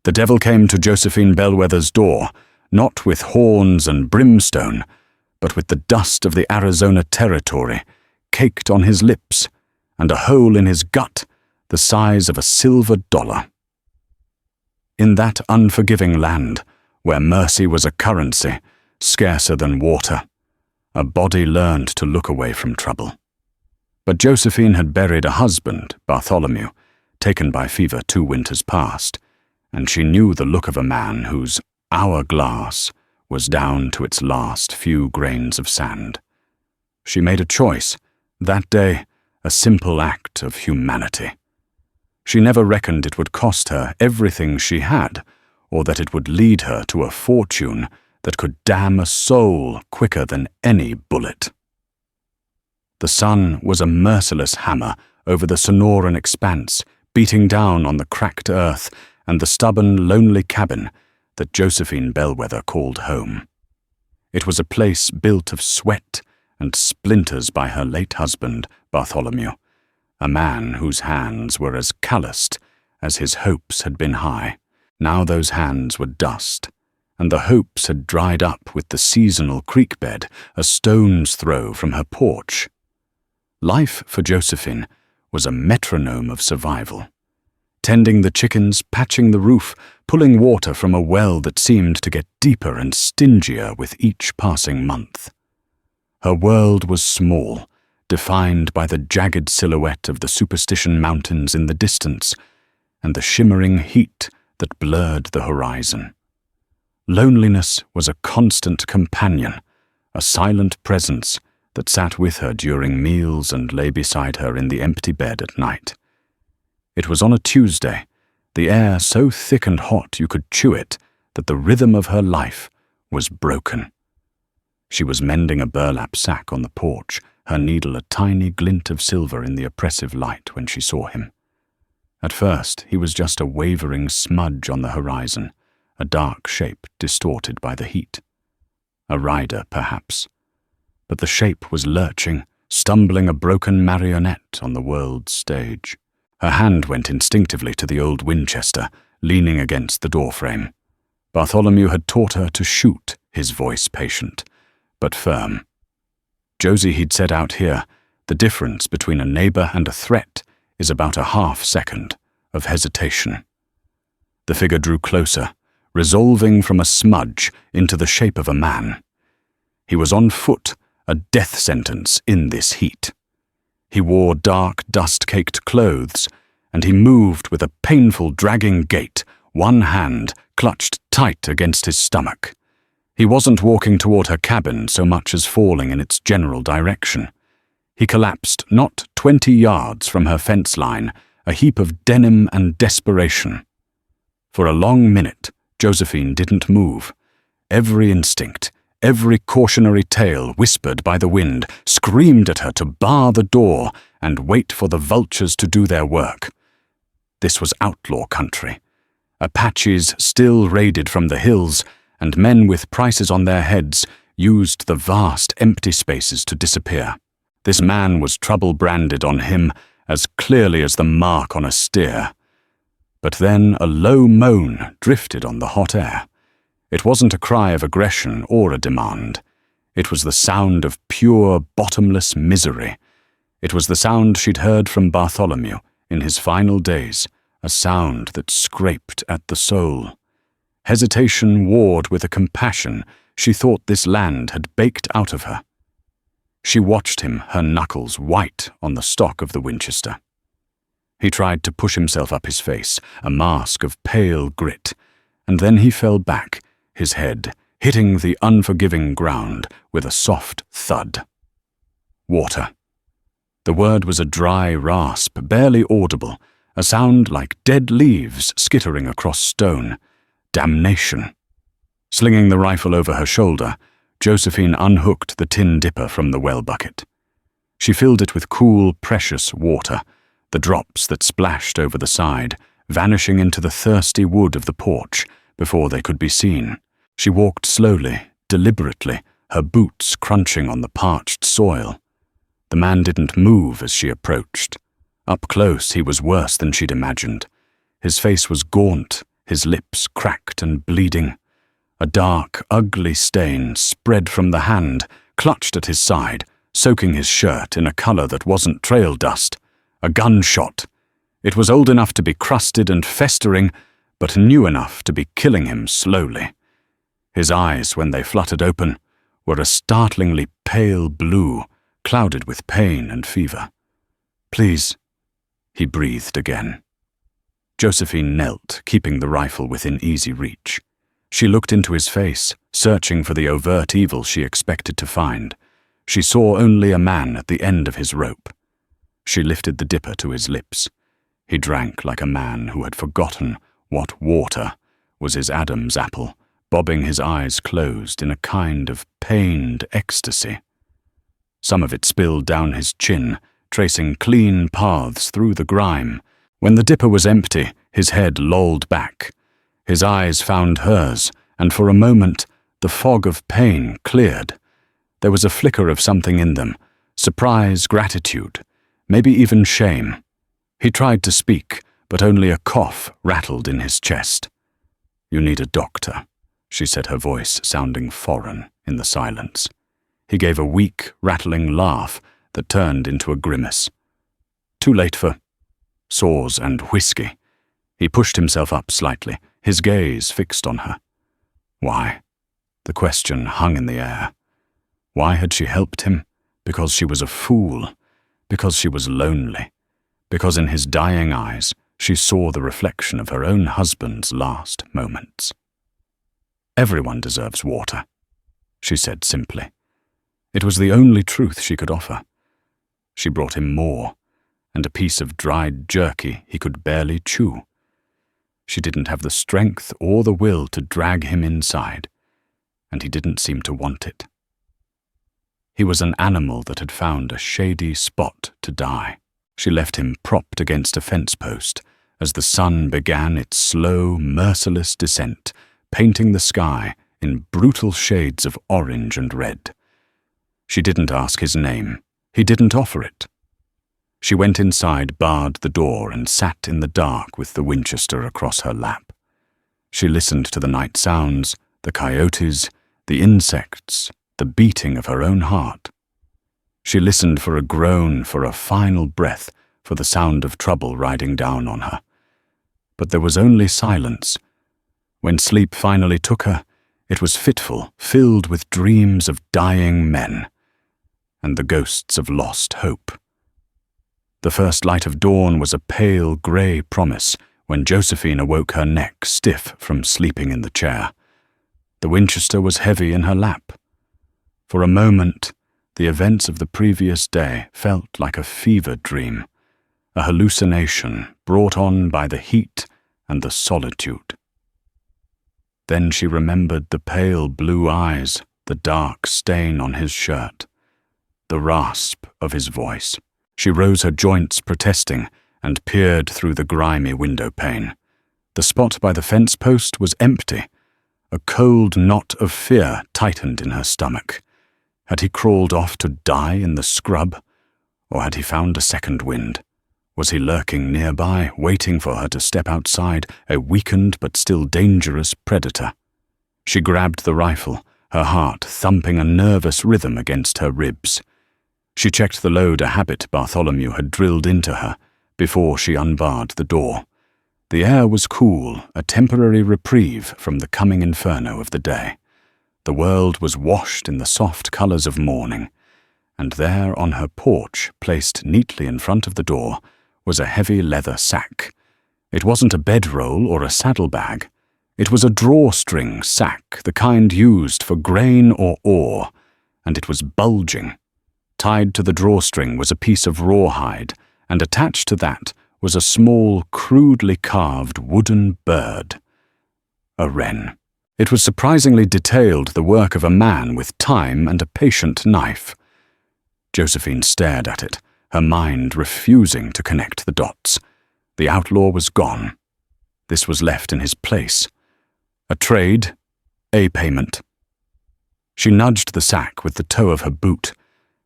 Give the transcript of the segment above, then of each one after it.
The devil came to Josephine Bellwether's door, not with horns and brimstone, but with the dust of the Arizona Territory caked on his lips and a hole in his gut the size of a silver dollar. In that unforgiving land, where mercy was a currency, scarcer than water, a body learned to look away from trouble. But Josephine had buried a husband, Bartholomew, taken by fever 2 winters past, and she knew the look of a man whose hourglass was down to its last few grains of sand. She made a choice, that day, a simple act of humanity. She never reckoned it would cost her everything she had, or that it would lead her to a fortune that could damn a soul quicker than any bullet. The sun was a merciless hammer over the Sonoran expanse, beating down on the cracked earth and the stubborn, lonely cabin that Josephine Bellwether called home. It was a place built of sweat and splinters by her late husband, Bartholomew, a man whose hands were as calloused as his hopes had been high. Now those hands were dust, and the hopes had dried up with the seasonal creek bed a stone's throw from her porch. Life for Josephine was a metronome of survival. Tending the chickens, patching the roof, pulling water from a well that seemed to get deeper and stingier with each passing month. Her world was small, defined by the jagged silhouette of the Superstition Mountains in the distance and the shimmering heat that blurred the horizon. Loneliness was a constant companion, a silent presence that sat with her during meals and lay beside her in the empty bed at night. It was on a Tuesday, the air so thick and hot you could chew it, that the rhythm of her life was broken. She was mending a burlap sack on the porch, her needle a tiny glint of silver in the oppressive light when she saw him. At first, he was just a wavering smudge on the horizon, a dark shape distorted by the heat. A rider, perhaps. But the shape was lurching, stumbling a broken marionette on the world's stage. Her hand went instinctively to the old Winchester, leaning against the doorframe. Bartholomew had taught her to shoot, his voice patient, but firm. Josie, he'd said out here, the difference between a neighbor and a threat is about a half-second of hesitation. The figure drew closer, resolving from a smudge into the shape of a man. He was on foot, a death sentence in this heat. He wore dark, dust-caked clothes, and he moved with a painful, dragging gait, one hand clutched tight against his stomach. He wasn't walking toward her cabin so much as falling in its general direction. He collapsed not 20 yards from her fence line, a heap of denim and desperation. For a long minute, Josephine didn't move. Every instinct, every cautionary tale whispered by the wind screamed at her to bar the door and wait for the vultures to do their work. This was outlaw country. Apaches still raided from the hills, and men with prices on their heads used the vast empty spaces to disappear. This man was trouble branded on him as clearly as the mark on a steer. But then a low moan drifted on the hot air. It wasn't a cry of aggression or a demand. It was the sound of pure, bottomless misery. It was the sound she'd heard from Bartholomew in his final days, a sound that scraped at the soul. Hesitation warred with a compassion she thought this land had baked out of her. She watched him, her knuckles white on the stock of the Winchester. He tried to push himself up his face, a mask of pale grit, and then he fell back, his head hitting the unforgiving ground with a soft thud. Water. The word was a dry rasp, barely audible, a sound like dead leaves skittering across stone. Damnation. Slinging the rifle over her shoulder, Josephine unhooked the tin dipper from the well bucket. She filled it with cool, precious water, the drops that splashed over the side, vanishing into the thirsty wood of the porch before they could be seen. She walked slowly, deliberately, her boots crunching on the parched soil. The man didn't move as she approached. Up close, he was worse than she'd imagined. His face was gaunt, his lips cracked and bleeding. A dark, ugly stain spread from the hand, clutched at his side, soaking his shirt in a color that wasn't trail dust. A gunshot. It was old enough to be crusted and festering, but new enough to be killing him slowly. His eyes, when they fluttered open, were a startlingly pale blue, clouded with pain and fever. "Please," he breathed again. Josephine knelt, keeping the rifle within easy reach. She looked into his face, searching for the overt evil she expected to find. She saw only a man at the end of his rope. She lifted the dipper to his lips. He drank like a man who had forgotten what water was his Adam's apple, bobbing his eyes closed in a kind of pained ecstasy. Some of it spilled down his chin, tracing clean paths through the grime. When the dipper was empty, his head lolled back. His eyes found hers, and for a moment the fog of pain cleared. There was a flicker of something in them, surprise, gratitude, maybe even shame. He tried to speak, but only a cough rattled in his chest. "You need a doctor," she said, her voice sounding foreign in the silence. He gave a weak, rattling laugh that turned into a grimace. "Too late for sores and whiskey." He pushed himself up slightly, his gaze fixed on her. Why? The question hung in the air. Why had she helped him? Because she was a fool. Because she was lonely. Because in his dying eyes she saw the reflection of her own husband's last moments. "Everyone deserves water," she said simply. It was the only truth she could offer. She brought him more, and a piece of dried jerky he could barely chew. She didn't have the strength or the will to drag him inside, and he didn't seem to want it. He was an animal that had found a shady spot to die. She left him propped against a fence post as the sun began its slow, merciless descent, painting the sky in brutal shades of orange and red. She didn't ask his name. He didn't offer it. She went inside, barred the door, and sat in the dark with the Winchester across her lap. She listened to the night sounds, the coyotes, the insects, the beating of her own heart. She listened for a groan, for a final breath, for the sound of trouble riding down on her. But there was only silence. When sleep finally took her, it was fitful, filled with dreams of dying men, and the ghosts of lost hope. The first light of dawn was a pale grey promise when Josephine awoke, her neck stiff from sleeping in the chair. The Winchester was heavy in her lap. For a moment, the events of the previous day felt like a fever dream, a hallucination brought on by the heat and the solitude. Then she remembered the pale blue eyes, the dark stain on his shirt, the rasp of his voice. She rose, her joints protesting, and peered through the grimy window pane. The spot by the fence post was empty. A cold knot of fear tightened in her stomach. Had he crawled off to die in the scrub? Or had he found a second wind? Was he lurking nearby, waiting for her to step outside, a weakened but still dangerous predator? She grabbed the rifle, her heart thumping a nervous rhythm against her ribs. She checked the load, a habit Bartholomew had drilled into her, before she unbarred the door. The air was cool, a temporary reprieve from the coming inferno of the day. The world was washed in the soft colors of morning, and there on her porch, placed neatly in front of the door, was a heavy leather sack. It wasn't a bedroll or a saddlebag. It was a drawstring sack, the kind used for grain or ore, and it was bulging. Tied to the drawstring was a piece of rawhide, and attached to that was a small, crudely carved wooden bird. A wren. It was surprisingly detailed, the work of a man with time and a patient knife. Josephine stared at it, her mind refusing to connect the dots. The outlaw was gone. This was left in his place. A trade, a payment. She nudged the sack with the toe of her boot.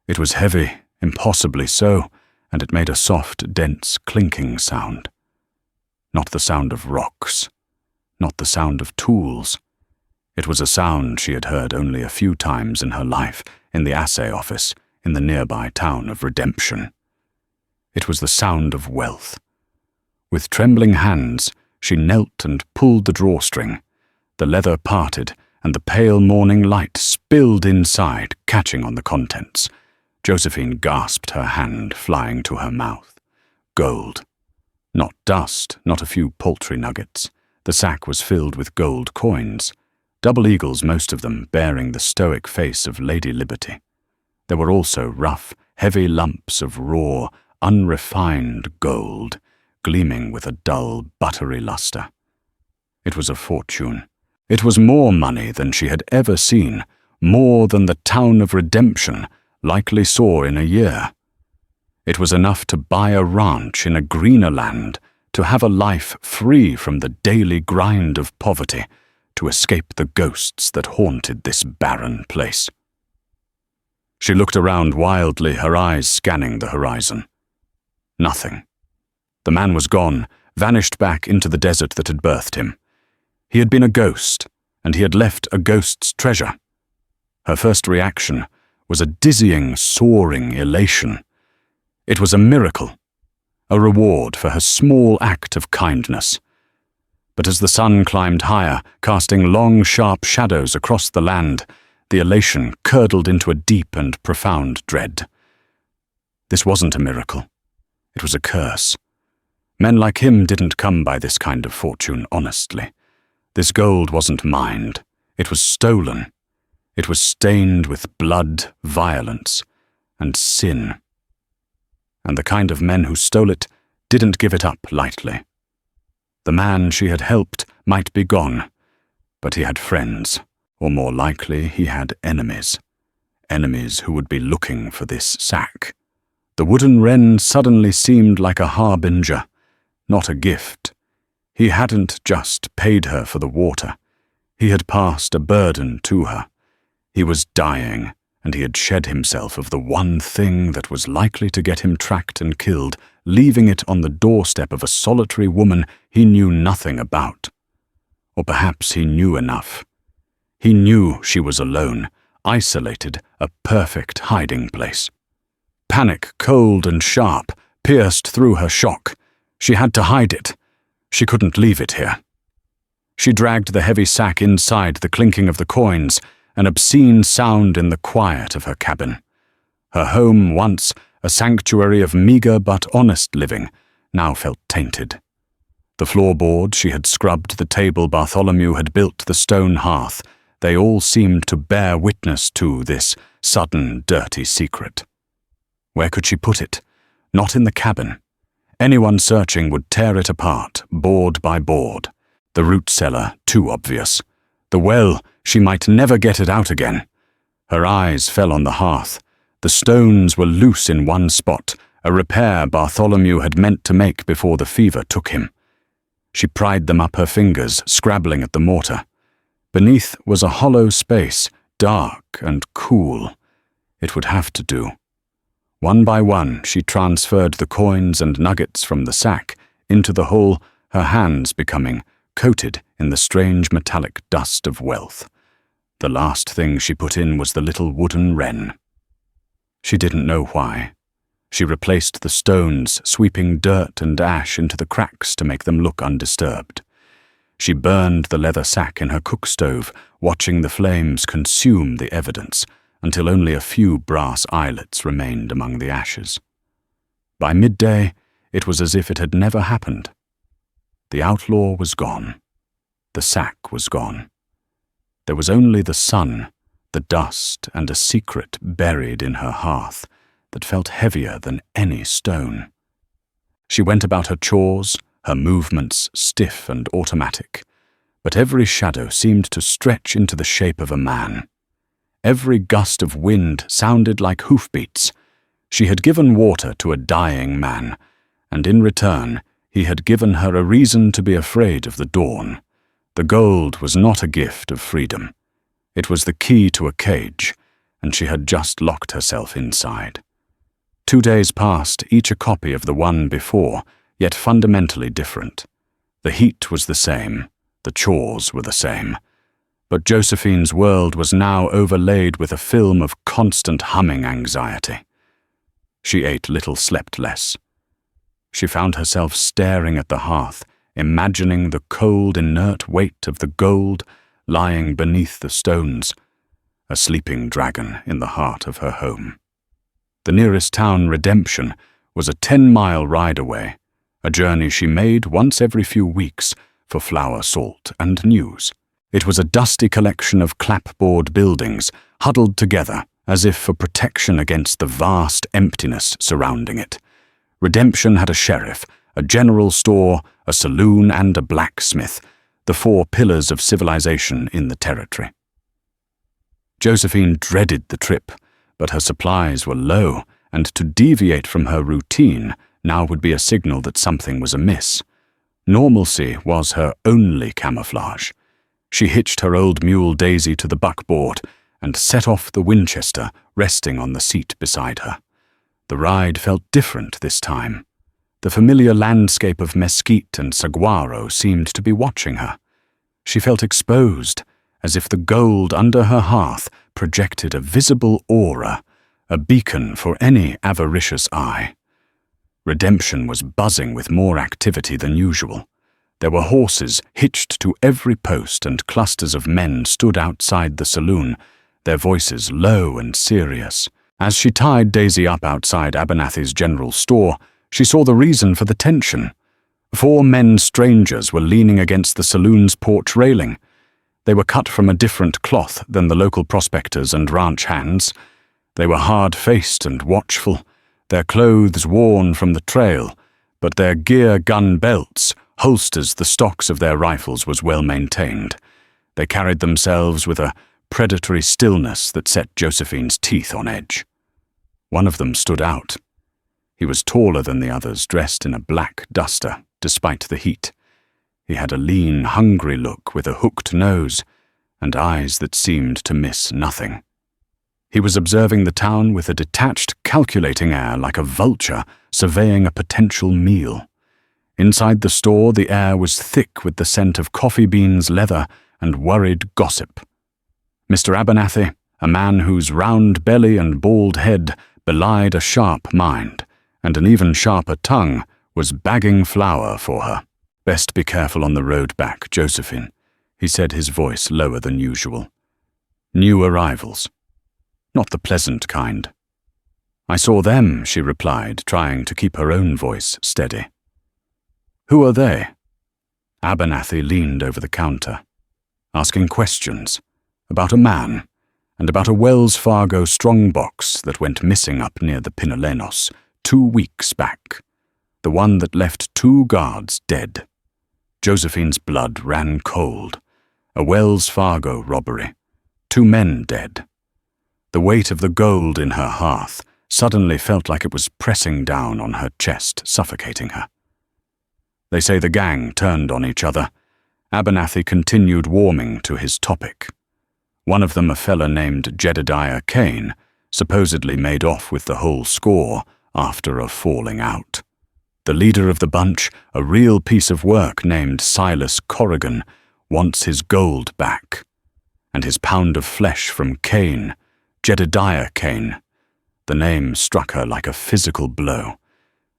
It was heavy, impossibly so, and it made a soft, dense, clinking sound. Not the sound of rocks. not the sound of tools. It was a sound she had heard only a few times in her life, in the assay office, in the nearby town of Redemption. It was the sound of wealth. With trembling hands, she knelt and pulled the drawstring. The leather parted, and the pale morning light spilled inside, catching on the contents. Josephine gasped, her hand flying to her mouth. Gold. Not dust, not a few paltry nuggets. The sack was filled with gold coins, double eagles, most of them bearing the stoic face of Lady Liberty. There were also rough, heavy lumps of raw, unrefined gold, gleaming with a dull, buttery luster. It was a fortune. It was more money than she had ever seen, more than the town of Redemption likely saw in a year. It was enough to buy a ranch in a greener land, to have a life free from the daily grind of poverty, to escape the ghosts that haunted this barren place. She looked around wildly, her eyes scanning the horizon. Nothing. The man was gone, vanished back into the desert that had birthed him. He had been a ghost, and he had left a ghost's treasure. Her first reaction was a dizzying, soaring elation. It was a miracle, a reward for her small act of kindness. But as the sun climbed higher, casting long, sharp shadows across the land, the elation curdled into a deep and profound dread. This wasn't a miracle. It was a curse. Men like him didn't come by this kind of fortune honestly. This gold wasn't mined. It was stolen. It was stained with blood, violence, and sin. And the kind of men who stole it didn't give it up lightly. The man she had helped might be gone, but he had friends, or more likely he had enemies. Enemies who would be looking for this sack. The wooden wren suddenly seemed like a harbinger, not a gift. He hadn't just paid her for the water. He had passed a burden to her. He was dying, and he had shed himself of the one thing that was likely to get him tracked and killed, leaving it on the doorstep of a solitary woman he knew nothing about. Or perhaps he knew enough. He knew she was alone, isolated, a perfect hiding place. Panic, cold and sharp, pierced through her shock. She had to hide it. She couldn't leave it here. She dragged the heavy sack inside, the clinking of the coins, an obscene sound in the quiet of her cabin. Her home, once a sanctuary of meager but honest living, now felt tainted. The floorboards she had scrubbed, the table Bartholomew had built, the stone hearth, they all seemed to bear witness to this sudden, dirty secret. Where could she put it? Not in the cabin. Anyone searching would tear it apart, board by board. The root cellar, too obvious. The well, she might never get it out again. Her eyes fell on the hearth. The stones were loose in one spot, a repair Bartholomew had meant to make before the fever took him. She pried them up her fingers, scrabbling at the mortar. Beneath was a hollow space, dark and cool. It would have to do. One by one, she transferred the coins and nuggets from the sack into the hole, her hands becoming coated in the strange metallic dust of wealth. The last thing she put in was the little wooden wren. She didn't know why. She replaced the stones, sweeping dirt and ash into the cracks to make them look undisturbed. She burned the leather sack in her cook stove, watching the flames consume the evidence, until only a few brass eyelets remained among the ashes. By midday, it was as if it had never happened. The outlaw was gone. The sack was gone. There was only the sun, the dust, and a secret buried in her hearth that felt heavier than any stone. She went about her chores, her movements stiff and automatic, but every shadow seemed to stretch into the shape of a man. Every gust of wind sounded like hoofbeats. She had given water to a dying man, and in return he had given her a reason to be afraid of the dawn. The gold was not a gift of freedom. It was the key to a cage, and she had just locked herself inside. 2 days passed, each a copy of the one before, yet fundamentally different. The heat was the same, The chores were the same. But Josephine's world was now overlaid with a film of constant humming anxiety. She ate little, slept less. She found herself staring at the hearth, imagining the cold, inert weight of the gold lying beneath the stones, a sleeping dragon in the heart of her home. The nearest town, Redemption, was a 10-mile ride away, a journey she made once every few weeks for flour, salt, and news. It was a dusty collection of clapboard buildings huddled together as if for protection against the vast emptiness surrounding it. Redemption had a sheriff, a general store, a saloon, and a blacksmith, the 4 pillars of civilization in the territory. Josephine dreaded the trip, but her supplies were low, and to deviate from her routine now would be a signal that something was amiss. Normalcy was her only camouflage. She hitched her old mule Daisy to the buckboard and set off the Winchester, resting on the seat beside her. The ride felt different this time. The familiar landscape of mesquite and saguaro seemed to be watching her. She felt exposed, as if the gold under her hearth projected a visible aura, a beacon for any avaricious eye. Redemption was buzzing with more activity than usual. There were horses hitched to every post, and clusters of men stood outside the saloon, their voices low and serious. As she tied Daisy up outside Abernathy's general store, she saw the reason for the tension. 4 men strangers were leaning against the saloon's porch railing. They were cut from a different cloth than the local prospectors and ranch hands. They were hard-faced and watchful, their clothes worn from the trail, but their gear, gun belts, holsters, the stocks of their rifles was well maintained. They carried themselves with a predatory stillness that set Josephine's teeth on edge. One of them stood out. He was taller than the others, dressed in a black duster, despite the heat. He had a lean, hungry look with a hooked nose and eyes that seemed to miss nothing. He was observing the town with a detached, calculating air like a vulture surveying a potential meal. Inside the store, the air was thick with the scent of coffee beans, leather, and worried gossip. Mr. Abernathy, a man whose round belly and bald head belied a sharp mind, and an even sharper tongue, was bagging flour for her. "Best be careful on the road back, Josephine," he said, his voice lower than usual. "New arrivals. Not the pleasant kind." "I saw them," she replied, trying to keep her own voice steady. "Who are they?" Abernathy leaned over the counter, asking questions about a man and about a Wells Fargo strongbox that went missing up near the Pinalenos 2 weeks back, the one that left 2 guards dead. Josephine's blood ran cold. A Wells Fargo robbery, 2 men dead. The weight of the gold in her hearth suddenly felt like it was pressing down on her chest, suffocating her. "They say the gang turned on each other." Abernathy continued warming to his topic. "One of them, a fella named Jedediah Kane, supposedly made off with the whole score after a falling out. The leader of the bunch, a real piece of work named Silas Corrigan, wants his gold back. And his pound of flesh from Kane, Jedediah Kane." The name struck her like a physical blow.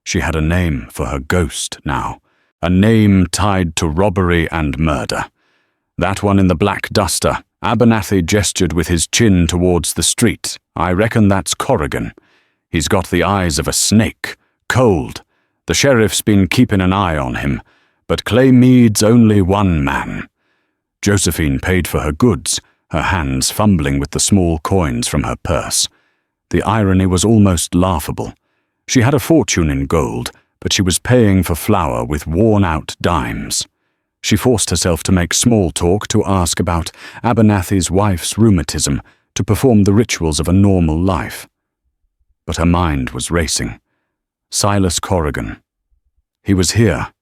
She had a name for her ghost now, a name tied to robbery and murder. "That one in the black duster." Abernathy gestured with his chin towards the street. "I reckon that's Corrigan. He's got the eyes of a snake, cold. The sheriff's been keeping an eye on him, but Clay Mead's only one man." Josephine paid for her goods, her hands fumbling with the small coins from her purse. The irony was almost laughable. She had a fortune in gold, but she was paying for flour with worn-out dimes. She forced herself to make small talk, to ask about Abernathy's wife's rheumatism, to perform the rituals of a normal life. But her mind was racing. Silas Corrigan. He was here.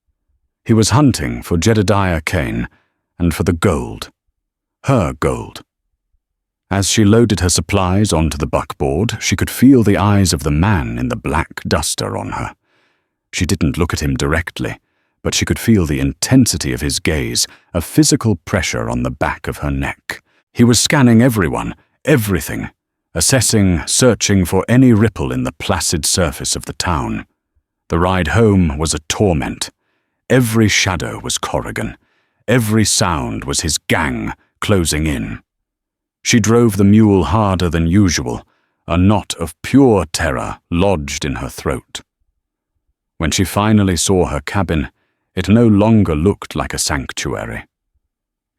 He was hunting for Jedediah Kane and for the gold. Her gold. As she loaded her supplies onto the buckboard, she could feel the eyes of the man in the black duster on her. She didn't look at him directly, but she could feel the intensity of his gaze, a physical pressure on the back of her neck. He was scanning everyone, everything, assessing, searching for any ripple in the placid surface of the town. The ride home was a torment. Every shadow was Corrigan. Every sound was his gang closing in. She drove the mule harder than usual, a knot of pure terror lodged in her throat. When she finally saw her cabin, it no longer looked like a sanctuary.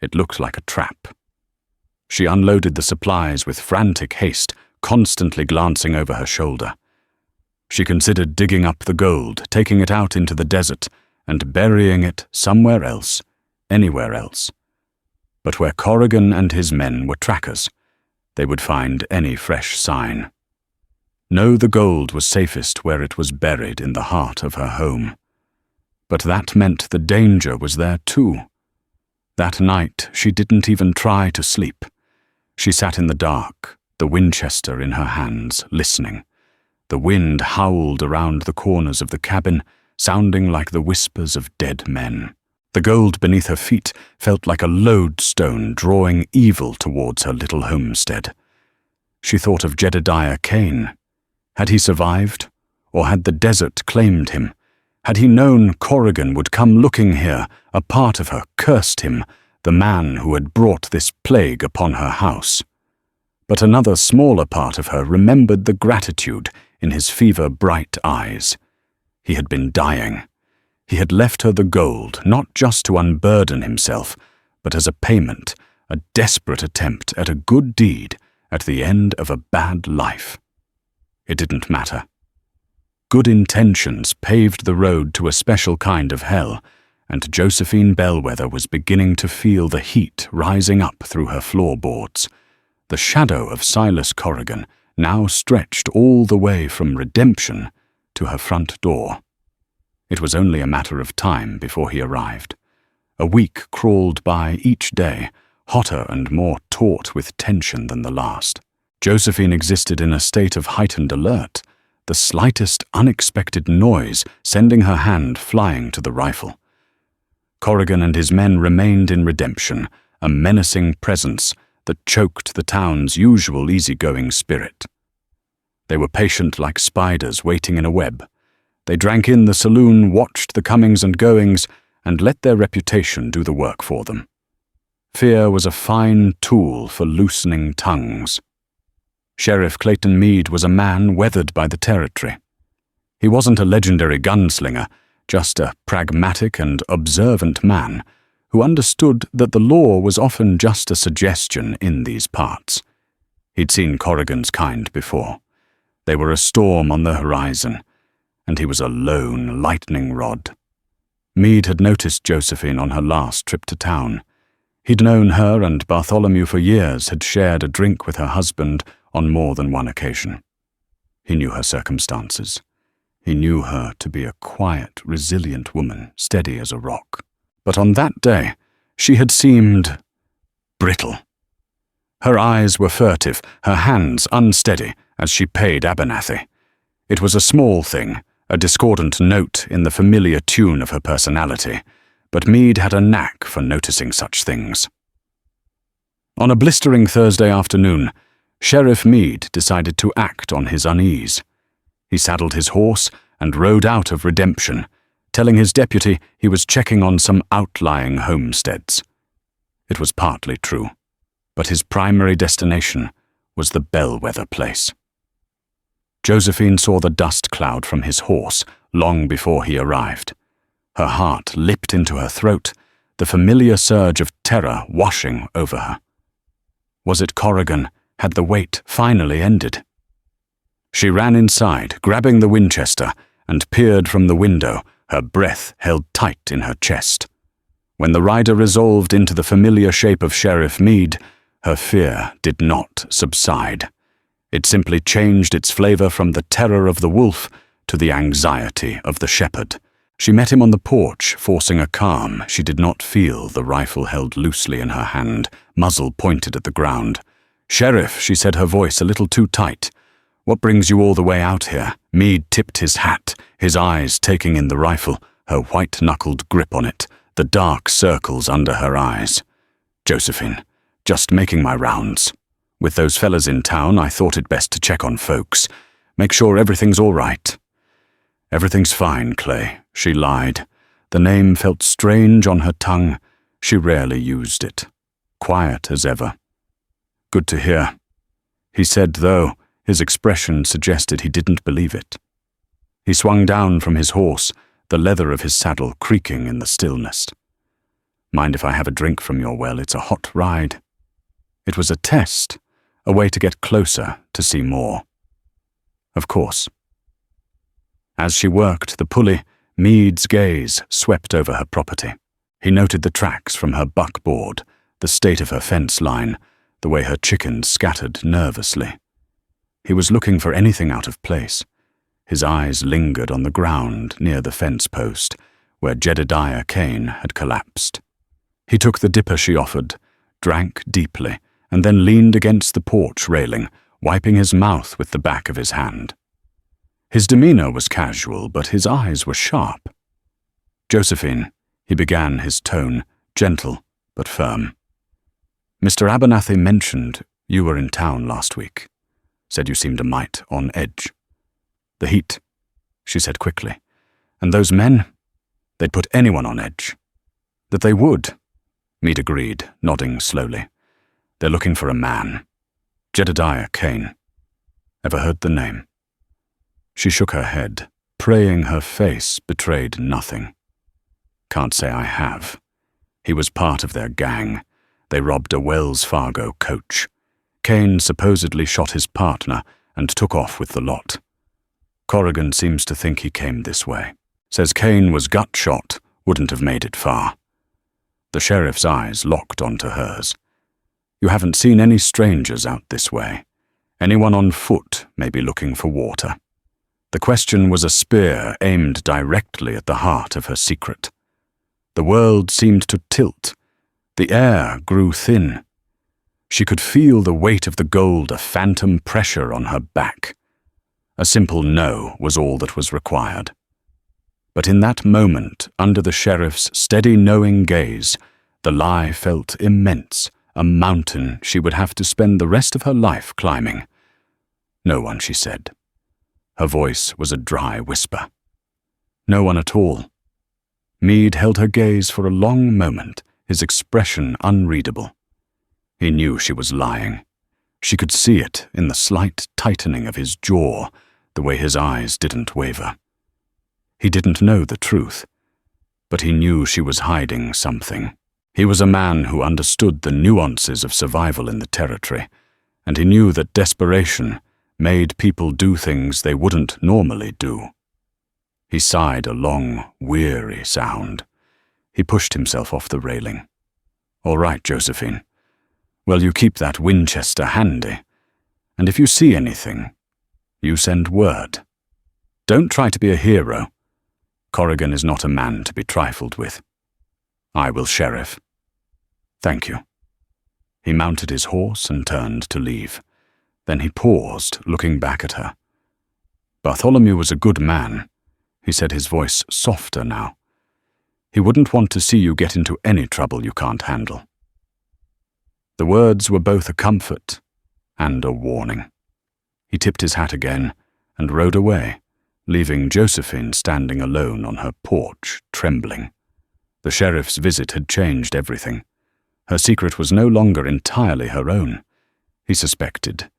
It looked like a trap. She unloaded the supplies with frantic haste, constantly glancing over her shoulder. She considered digging up the gold, taking it out into the desert, and burying it somewhere else, anywhere else. But where Corrigan and his men were trackers, they would find any fresh sign. No, the gold was safest where it was buried in the heart of her home. But that meant the danger was there too. That night she didn't even try to sleep. She sat in the dark, the Winchester in her hands, listening. The wind howled around the corners of the cabin, sounding like the whispers of dead men. The gold beneath her feet felt like a lodestone drawing evil towards her little homestead. She thought of Jedediah Cain. Had he survived, or had the desert claimed him? Had he known Corrigan would come looking here, a part of her cursed him, the man who had brought this plague upon her house? But another smaller part of her remembered the gratitude in his fever-bright eyes. He had been dying. He had left her the gold, not just to unburden himself, but as a payment, a desperate attempt at a good deed at the end of a bad life. It didn't matter. Good intentions paved the road to a special kind of hell, and Josephine Bellwether was beginning to feel the heat rising up through her floorboards. The shadow of Silas Corrigan now stretched all the way from Redemption to her front door. It was only a matter of time before he arrived. A week crawled by each day, hotter and more taut with tension than the last. Josephine existed in a state of heightened alert, the slightest unexpected noise sending her hand flying to the rifle. Corrigan and his men remained in Redemption, a menacing presence that choked the town's usual easygoing spirit. They were patient like spiders waiting in a web. They drank in the saloon, watched the comings and goings, and let their reputation do the work for them. Fear was a fine tool for loosening tongues. Sheriff Clayton Meade was a man weathered by the territory. He wasn't a legendary gunslinger, just a pragmatic and observant man who understood that the law was often just a suggestion in these parts. He'd seen Corrigan's kind before. They were a storm on the horizon, and he was a lone lightning rod. Meade had noticed Josephine on her last trip to town. He'd known her, and Bartholomew for years had shared a drink with her husband on more than one occasion. He knew her circumstances. He knew her to be a quiet, resilient woman, steady as a rock. But on that day, she had seemed brittle. Her eyes were furtive, her hands unsteady as she paid Abernathy. It was a small thing, a discordant note in the familiar tune of her personality, but Meade had a knack for noticing such things. On a blistering Thursday afternoon, Sheriff Meade decided to act on his unease. He saddled his horse and rode out of Redemption, telling his deputy he was checking on some outlying homesteads. It was partly true, but his primary destination was the Bellwether place. Josephine saw the dust cloud from his horse long before he arrived. Her heart leapt into her throat, the familiar surge of terror washing over her. Was it Corrigan? Had the wait finally ended? She ran inside, grabbing the Winchester, and peered from the window, her breath held tight in her chest. When the rider resolved into the familiar shape of Sheriff Meade, her fear did not subside. It simply changed its flavor from the terror of the wolf to the anxiety of the shepherd. She met him on the porch, forcing a calm she did not feel, the rifle held loosely in her hand, muzzle pointed at the ground. "Sheriff," she said, her voice a little too tight. "What brings you all the way out here?" Meade tipped his hat, his eyes taking in the rifle, her white-knuckled grip on it, the dark circles under her eyes. "Josephine, just making my rounds. With those fellas in town, I thought it best to check on folks. Make sure everything's all right." "Everything's fine, Clay," she lied. The name felt strange on her tongue. She rarely used it. Quiet as ever. "Good to hear," he said, though his expression suggested he didn't believe it. He swung down from his horse, the leather of his saddle creaking in the stillness. "Mind if I have a drink from your well? It's a hot ride." It was a test, a way to get closer, to see more. Of course. As she worked the pulley, Meade's gaze swept over her property. He noted the tracks from her buckboard, the state of her fence line, the way her chickens scattered nervously. He was looking for anything out of place. His eyes lingered on the ground near the fence post, where Jedediah Kane had collapsed. He took the dipper she offered, drank deeply, and then leaned against the porch railing, wiping his mouth with the back of his hand. His demeanor was casual, but his eyes were sharp. "Josephine," he began, his tone gentle but firm. "Mr. Abernathy mentioned you were in town last week. Said you seemed a mite on edge." "The heat," she said quickly. "And those men, they'd put anyone on edge." "That they would," Meade agreed, nodding slowly. "They're looking for a man. Jedediah Kane. Ever heard the name?" She shook her head, praying her face betrayed nothing. "Can't say I have. He was part of their gang. They robbed a Wells Fargo coach. Kane supposedly shot his partner and took off with the lot. Corrigan seems to think he came this way. Says Kane was gut shot, wouldn't have made it far." The sheriff's eyes locked onto hers. "You haven't seen any strangers out this way. Anyone on foot may be looking for water." The question was a spear aimed directly at the heart of her secret. The world seemed to tilt. The air grew thin. She could feel the weight of the gold, a phantom pressure on her back. A simple no was all that was required. But in that moment, under the sheriff's steady, knowing gaze, the lie felt immense, a mountain she would have to spend the rest of her life climbing. "No one," she said. Her voice was a dry whisper. "No one at all." Meade held her gaze for a long moment, his expression unreadable. He knew she was lying. She could see it in the slight tightening of his jaw, the way his eyes didn't waver. He didn't know the truth, but he knew she was hiding something. He was a man who understood the nuances of survival in the territory, and he knew that desperation made people do things they wouldn't normally do. He sighed a long, weary sound. He pushed himself off the railing. "All right, Josephine. Well, you keep that Winchester handy, and if you see anything, you send word. Don't try to be a hero. Corrigan is not a man to be trifled with." "I will, Sheriff." "Thank you." He mounted his horse and turned to leave. Then he paused, looking back at her. "Bartholomew was a good man," he said, his voice softer now. "He wouldn't want to see you get into any trouble you can't handle." The words were both a comfort and a warning. He tipped his hat again and rode away, leaving Josephine standing alone on her porch, trembling. The sheriff's visit had changed everything. Her secret was no longer entirely her own. He suspected.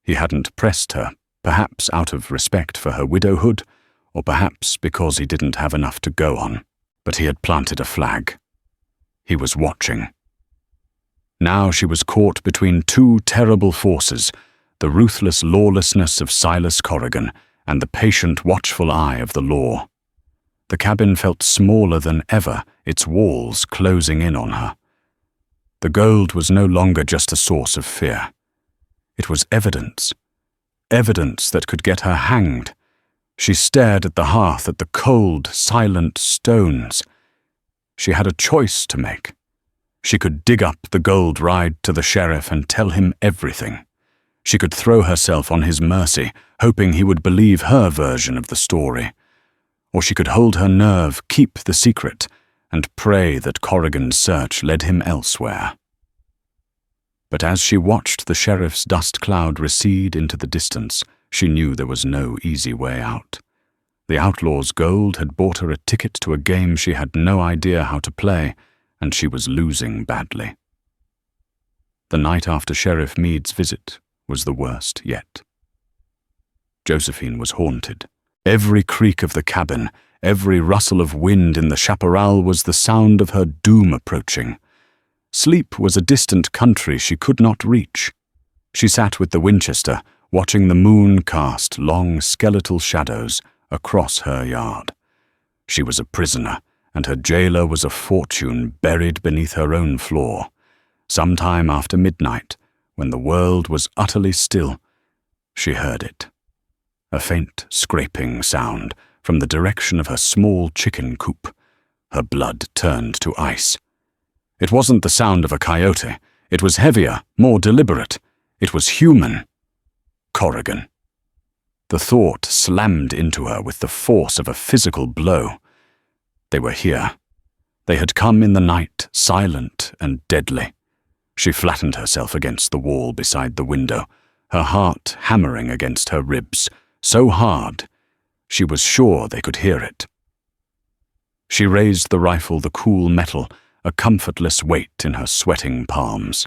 He hadn't pressed her, perhaps out of respect for her widowhood, or perhaps because he didn't have enough to go on. But he had planted a flag. He was watching. Now she was caught between two terrible forces, the ruthless lawlessness of Silas Corrigan and the patient, watchful eye of the law. The cabin felt smaller than ever, its walls closing in on her. The gold was no longer just a source of fear. It was evidence. Evidence that could get her hanged. She stared at the hearth, at the cold, silent stones. She had a choice to make. She could dig up the gold, ride to the sheriff and tell him everything. She could throw herself on his mercy, hoping he would believe her version of the story. Or she could hold her nerve, keep the secret, and pray that Corrigan's search led him elsewhere. But as she watched the sheriff's dust cloud recede into the distance, she knew there was no easy way out. The outlaw's gold had bought her a ticket to a game she had no idea how to play, and she was losing badly. The night after Sheriff Meade's visit was the worst yet. Josephine was haunted. Every creak of the cabin, every rustle of wind in the chaparral was the sound of her doom approaching. Sleep was a distant country she could not reach. She sat with the Winchester, watching the moon cast long skeletal shadows across her yard. She was a prisoner, and her jailer was a fortune buried beneath her own floor. Sometime after midnight, when the world was utterly still, she heard it. A faint scraping sound from the direction of her small chicken coop. Her blood turned to ice. It wasn't the sound of a coyote. It was heavier, more deliberate. It was human. Corrigan. The thought slammed into her with the force of a physical blow. They were here. They had come in the night, silent and deadly. She flattened herself against the wall beside the window, her heart hammering against her ribs, so hard she was sure they could hear it. She raised the rifle, the cool metal, a comfortless weight in her sweating palms.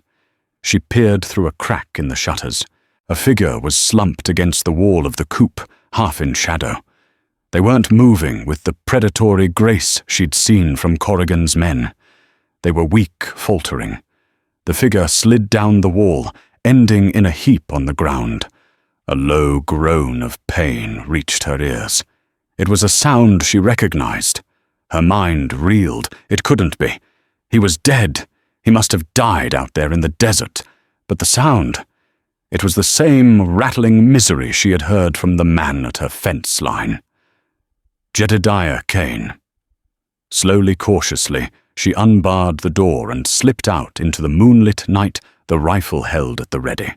She peered through a crack in the shutters. A figure was slumped against the wall of the coop, half in shadow. They weren't moving with the predatory grace she'd seen from Corrigan's men. They were weak, faltering. The figure slid down the wall, ending in a heap on the ground. A low groan of pain reached her ears. It was a sound she recognized. Her mind reeled. It couldn't be. He was dead. He must have died out there in the desert. But the sound, it was the same rattling misery she had heard from the man at her fence line. Jedediah Kane. Slowly, cautiously, she unbarred the door and slipped out into the moonlit night, the rifle held at the ready.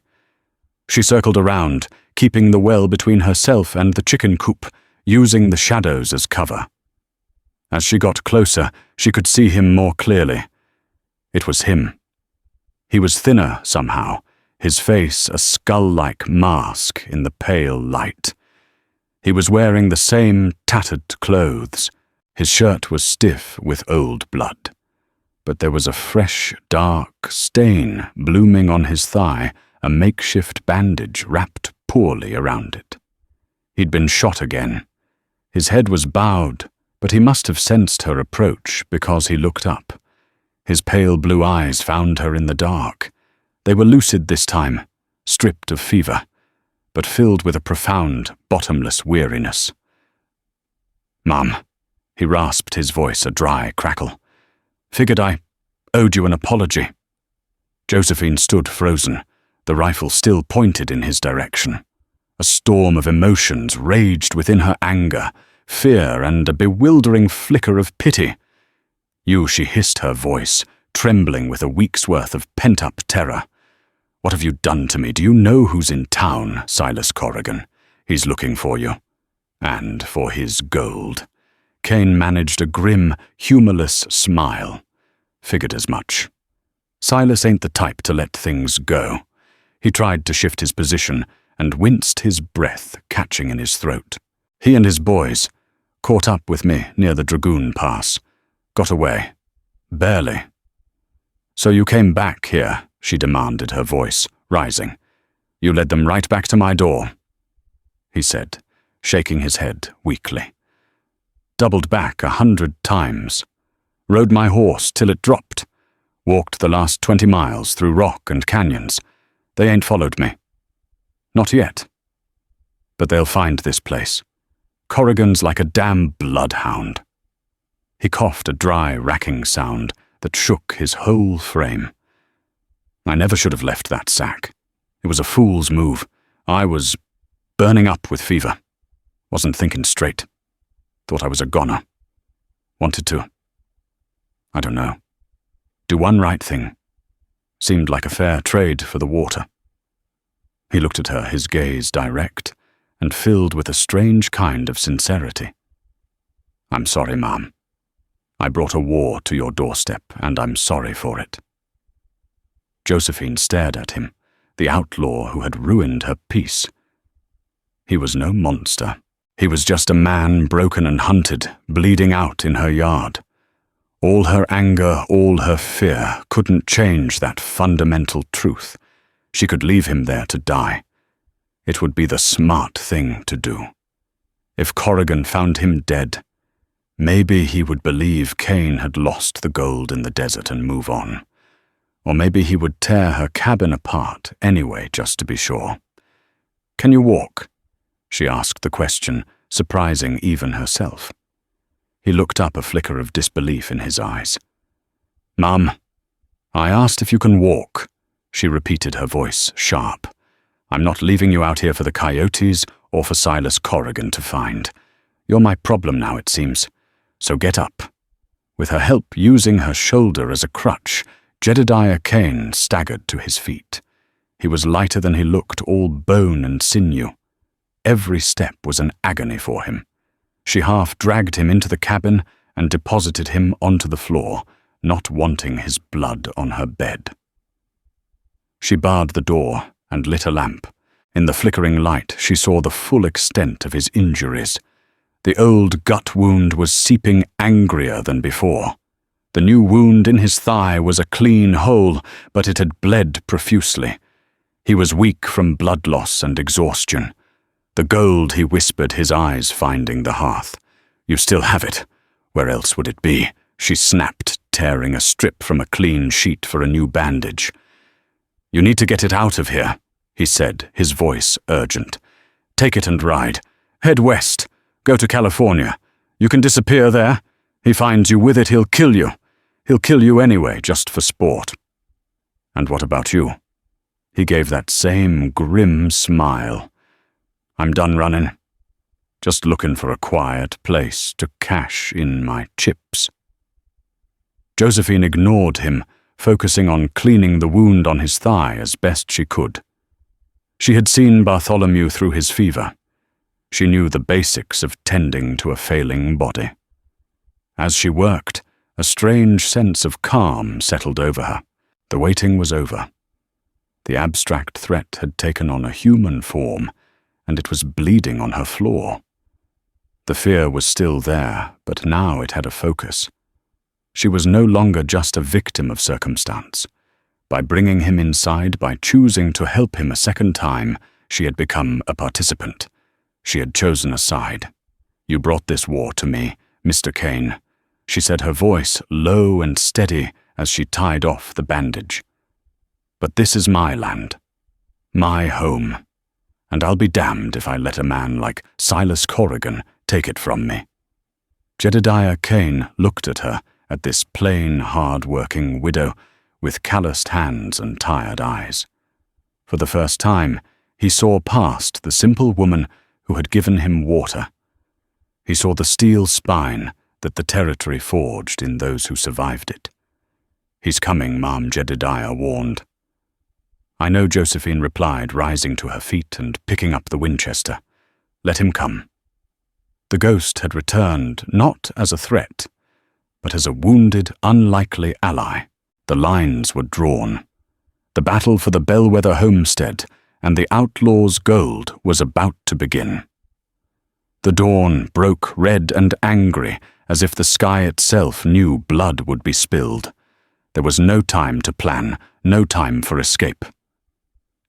She circled around, keeping the well between herself and the chicken coop, using the shadows as cover. As she got closer, she could see him more clearly. It was him. He was thinner somehow, his face a skull-like mask in the pale light. He was wearing the same tattered clothes. His shirt was stiff with old blood. But there was a fresh, dark stain blooming on his thigh, a makeshift bandage wrapped poorly around it. He'd been shot again. His head was bowed, but he must have sensed her approach because he looked up. His pale blue eyes found her in the dark. They were lucid this time, stripped of fever, but filled with a profound, bottomless weariness. "Mum," he rasped, his voice a dry crackle. "Figured I owed you an apology." Josephine stood frozen, the rifle still pointed in his direction. A storm of emotions raged within her: anger, fear, and a bewildering flicker of pity. "You," she hissed, her voice trembling with a week's worth of pent-up terror. "What have you done to me? Do you know who's in town, Silas Corrigan? He's looking for you. And for his gold." Kane managed a grim, humorless smile. Figured as much. Silas ain't the type to let things go. He tried to shift his position and winced, his breath catching in his throat. He and his boys caught up with me near the Dragoon Pass. Got away. Barely. "So you came back here," she demanded, her voice rising. "You led them right back to my door," he said, shaking his head weakly. "Doubled back 100 times. Rode my horse till it dropped. Walked the last 20 miles through rock and canyons. They ain't followed me. Not yet. But they'll find this place. Corrigan's like a damn bloodhound." He coughed a dry, racking sound that shook his whole frame. "I never should have left that sack. It was a fool's move. I was burning up with fever. Wasn't thinking straight. Thought I was a goner. Wanted to, I don't know, do one right thing. Seemed like a fair trade for the water." He looked at her, his gaze direct and filled with a strange kind of sincerity. I'm sorry, Mom. I brought a war to your doorstep, and I'm sorry for it. Josephine stared at him, the outlaw who had ruined her peace. He was no monster. He was just a man broken and hunted, bleeding out in her yard. All her anger, all her fear couldn't change that fundamental truth. She could leave him there to die. It would be the smart thing to do. If Corrigan found him dead, maybe he would believe Cain had lost the gold in the desert and move on. Or maybe he would tear her cabin apart anyway, just to be sure. "Can you walk?" She asked the question, surprising even herself. He looked up, a flicker of disbelief in his eyes. "Mum, I asked if you can walk," she repeated, her voice sharp. "I'm not leaving you out here for the coyotes or for Silas Corrigan to find. You're my problem now, it seems. So get up." With her help using her shoulder as a crutch, Jedediah Cain staggered to his feet. He was lighter than he looked, all bone and sinew. Every step was an agony for him. She half dragged him into the cabin and deposited him onto the floor, not wanting his blood on her bed. She barred the door and lit a lamp. In the flickering light, she saw the full extent of his injuries. The old gut wound was seeping angrier than before. The new wound in his thigh was a clean hole, but it had bled profusely. He was weak from blood loss and exhaustion. "The gold," he whispered, his eyes finding the hearth. "You still have it. Where else would it be?" she snapped, tearing a strip from a clean sheet for a new bandage. "You need to get it out of here," he said, his voice urgent. "Take it and ride. Head west. Go to California. You can disappear there. He finds you with it, he'll kill you. He'll kill you anyway, just for sport." "And what about you?" He gave that same grim smile. "I'm done running. Just looking for a quiet place to cash in my chips." Josephine ignored him, focusing on cleaning the wound on his thigh as best she could. She had seen Bartholomew through his fever. She knew the basics of tending to a failing body. As she worked, a strange sense of calm settled over her. The waiting was over. The abstract threat had taken on a human form, and it was bleeding on her floor. The fear was still there, but now it had a focus. She was no longer just a victim of circumstance. By bringing him inside, by choosing to help him a second time, she had become a participant. She had chosen a side. "You brought this war to me, Mr. Cain," she said, her voice low and steady as she tied off the bandage. "But this is my land, my home, and I'll be damned if I let a man like Silas Corrigan take it from me." Jedediah Cain looked at her, at this plain, hard-working widow, with calloused hands and tired eyes. For the first time, he saw past the simple woman who had given him water. He saw the steel spine that the territory forged in those who survived it. "He's coming," Ma'am Jedediah warned. "I know," Josephine replied, rising to her feet and picking up the Winchester. "Let him come." The ghost had returned not as a threat, but as a wounded, unlikely ally. The lines were drawn. The battle for the Bellwether homestead and the outlaw's gold was about to begin. The dawn broke red and angry, as if the sky itself knew blood would be spilled. There was no time to plan, no time for escape.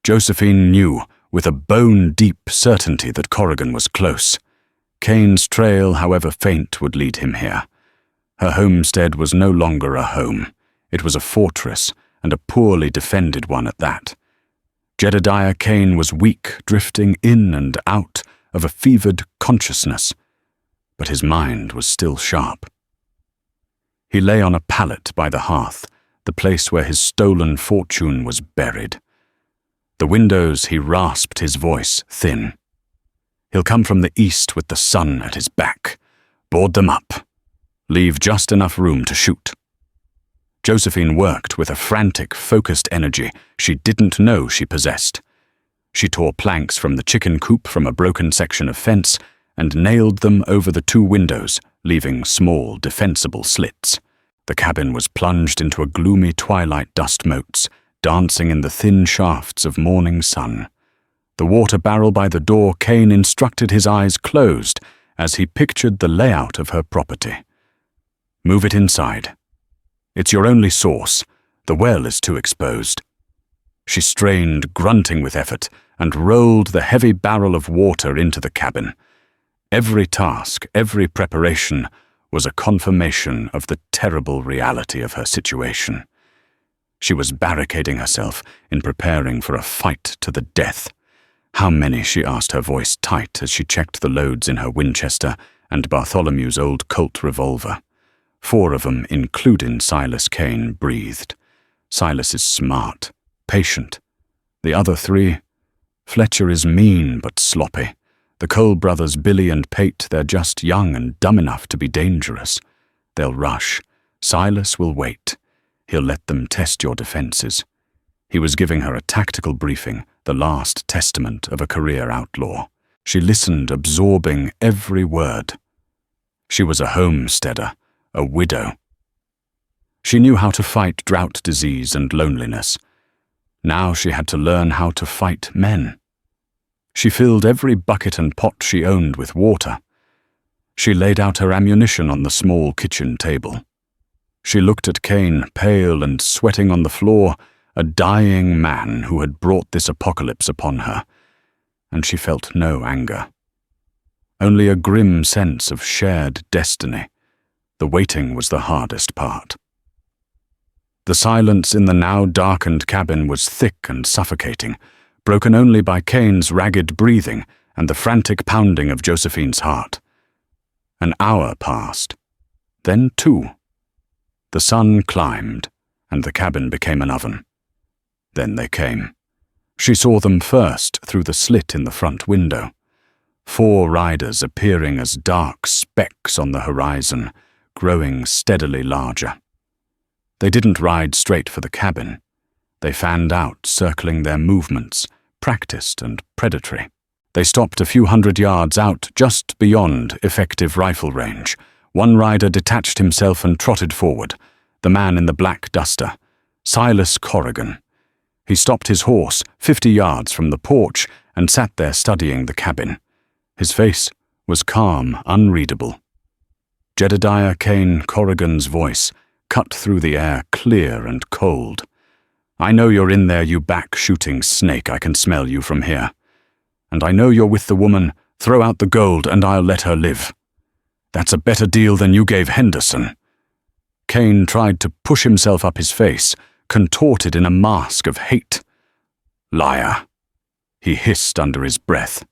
Josephine knew, with a bone-deep certainty, that Corrigan was close. Cain's trail, however faint, would lead him here. Her homestead was no longer a home. It was a fortress, and a poorly defended one at that. Jedediah Cain was weak, drifting in and out of a fevered consciousness, but his mind was still sharp. He lay on a pallet by the hearth, the place where his stolen fortune was buried. The windows, he rasped, his voice thin. "He'll come from the east with the sun at his back. Board them up. Leave just enough room to shoot." Josephine worked with a frantic, focused energy she didn't know she possessed. She tore planks from the chicken coop from a broken section of fence and nailed them over the 2 windows, leaving small, defensible slits. The cabin was plunged into a gloomy twilight dust motes, dancing in the thin shafts of morning sun. The water barrel by the door Cain instructed his eyes closed as he pictured the layout of her property. Move it inside. It's your only source. The well is too exposed. She strained, grunting with effort, and rolled the heavy barrel of water into the cabin. Every task, every preparation was a confirmation of the terrible reality of her situation. She was barricading herself in preparing for a fight to the death. How many, she asked, her voice tight as she checked the loads in her Winchester and Bartholomew's old Colt revolver. 4 of them, including Silas Cain, breathed. Silas is smart, patient. The other 3, Fletcher is mean but sloppy. The Cole brothers, Billy and Pate, they're just young and dumb enough to be dangerous. They'll rush. Silas will wait. He'll let them test your defenses. He was giving her a tactical briefing, the last testament of a career outlaw. She listened, absorbing every word. She was a homesteader, a widow. She knew how to fight drought disease and loneliness. Now she had to learn how to fight men. She filled every bucket and pot she owned with water. She laid out her ammunition on the small kitchen table. She looked at Cain, pale and sweating on the floor, a dying man who had brought this apocalypse upon her, and she felt no anger. Only a grim sense of shared destiny. The waiting was the hardest part. The silence in the now darkened cabin was thick and suffocating, broken only by Cain's ragged breathing and the frantic pounding of Josephine's heart. An hour passed, then 2. The sun climbed, and the cabin became an oven. Then they came. She saw them first through the slit in the front window. 4 riders appearing as dark specks on the horizon, growing steadily larger. They didn't ride straight for the cabin. They fanned out, circling their movements, practiced and predatory. They stopped a few 100 yards out, just beyond effective rifle range. One rider detached himself and trotted forward, the man in the black duster, Silas Corrigan. He stopped his horse 50 yards from the porch and sat there studying the cabin. His face was calm, unreadable. Jedediah Cain Corrigan's voice cut through the air, clear and cold. "I know you're in there, you back-shooting snake. I can smell you from here. And I know you're with the woman. Throw out the gold and I'll let her live. That's a better deal than you gave Henderson." Cain tried to push himself up his face, contorted in a mask of hate. "Liar," he hissed under his breath.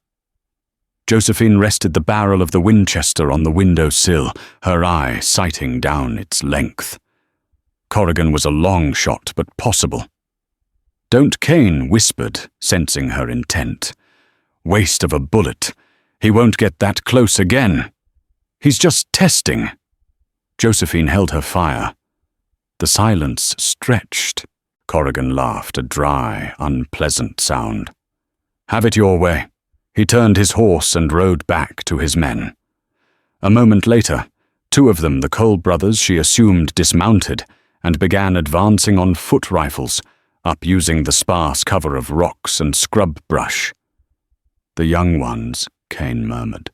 Josephine rested the barrel of the Winchester on the window sill, her eye sighting down its length. Corrigan was a long shot, but possible. "Don't," Cain whispered, sensing her intent. "Waste of a bullet. He won't get that close again. He's just testing." Josephine held her fire. The silence stretched. Corrigan laughed, a dry, unpleasant sound. "Have it your way." He turned his horse and rode back to his men. A moment later, 2 of them, the Cole brothers, she assumed dismounted and began advancing on foot rifles, up using the sparse cover of rocks and scrub brush. "The young ones," Cain murmured.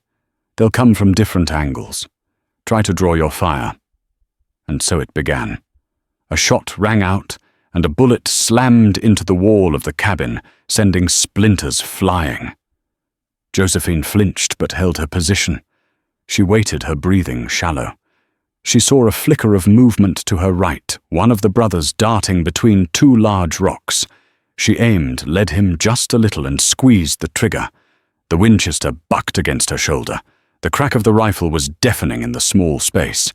"They'll come from different angles. Try to draw your fire." And so it began. A shot rang out, and a bullet slammed into the wall of the cabin, sending splinters flying. Josephine flinched but held her position. She waited, her breathing shallow. She saw a flicker of movement to her right, one of the brothers darting between 2 large rocks. She aimed, led him just a little, and squeezed the trigger. The Winchester bucked against her shoulder. The crack of the rifle was deafening in the small space.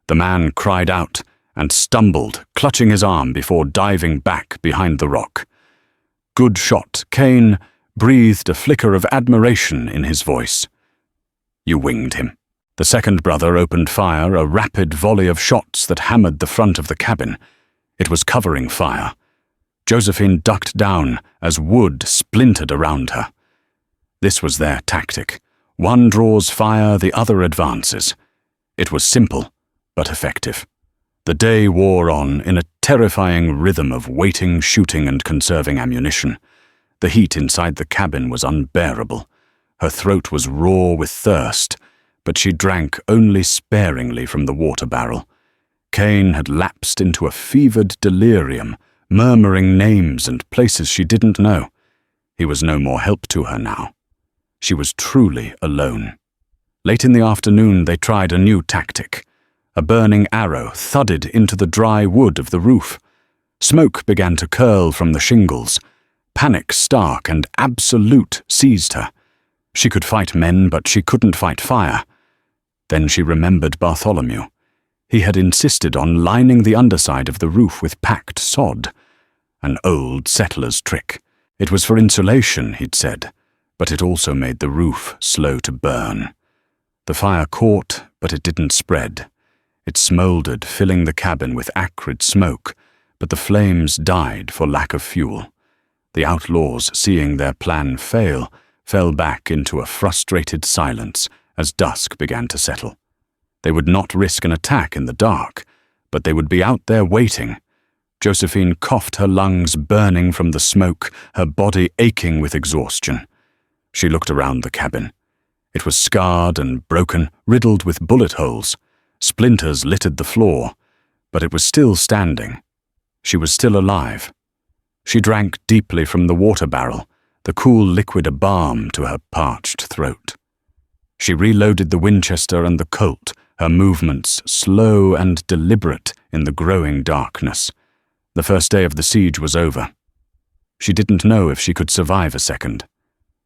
The man cried out and stumbled, clutching his arm before diving back behind the rock. "Good shot," Cain breathed, a flicker of admiration in his voice. "You winged him." The second brother opened fire, a rapid volley of shots that hammered the front of the cabin. It was covering fire. Josephine ducked down as wood splintered around her. This was their tactic. One draws fire, the other advances. It was simple, but effective. The day wore on in a terrifying rhythm of waiting, shooting, and conserving ammunition. The heat inside the cabin was unbearable. Her throat was raw with thirst, but she drank only sparingly from the water barrel. Kane had lapsed into a fevered delirium, murmuring names and places she didn't know. He was no more help to her now. She was truly alone. Late in the afternoon, they tried a new tactic. A burning arrow thudded into the dry wood of the roof. Smoke began to curl from the shingles. Panic stark and absolute seized her. She could fight men, but she couldn't fight fire. Then she remembered Bartholomew. He had insisted on lining the underside of the roof with packed sod. An old settler's trick. It was for insulation, he'd said, but it also made the roof slow to burn. The fire caught, but it didn't spread. It smouldered, filling the cabin with acrid smoke, but the flames died for lack of fuel. The outlaws, seeing their plan fail, fell back into a frustrated silence as dusk began to settle. They would not risk an attack in the dark, but they would be out there waiting. Josephine coughed, her lungs burning from the smoke, her body aching with exhaustion. She looked around the cabin. It was scarred and broken, riddled with bullet holes. Splinters littered the floor, but it was still standing. She was still alive. She drank deeply from the water barrel, the cool liquid a balm to her parched throat. She reloaded the Winchester and the Colt, her movements slow and deliberate in the growing darkness. The first day of the siege was over. She didn't know if she could survive a second.